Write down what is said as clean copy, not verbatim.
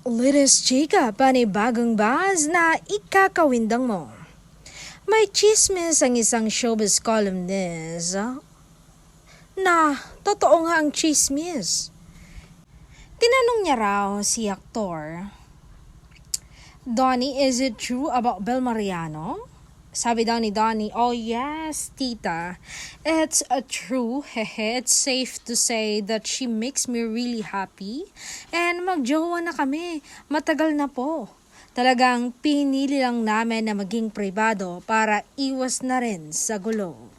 Latest chika, panibagong buzz na ikakawindang mo. May chismis ang isang showbiz columnist na totoo nga ang chismis. Tinanong niya raw si aktor, Donnie, is it true about Bel Mariano? Sabi daw ni Donnie, oh yes, tita. It's true, hehe. It's safe to say that she makes me really happy. And magjowa na kami. Matagal na po. Talagang pinili lang namin na maging pribado para iwas na rin sa gulo.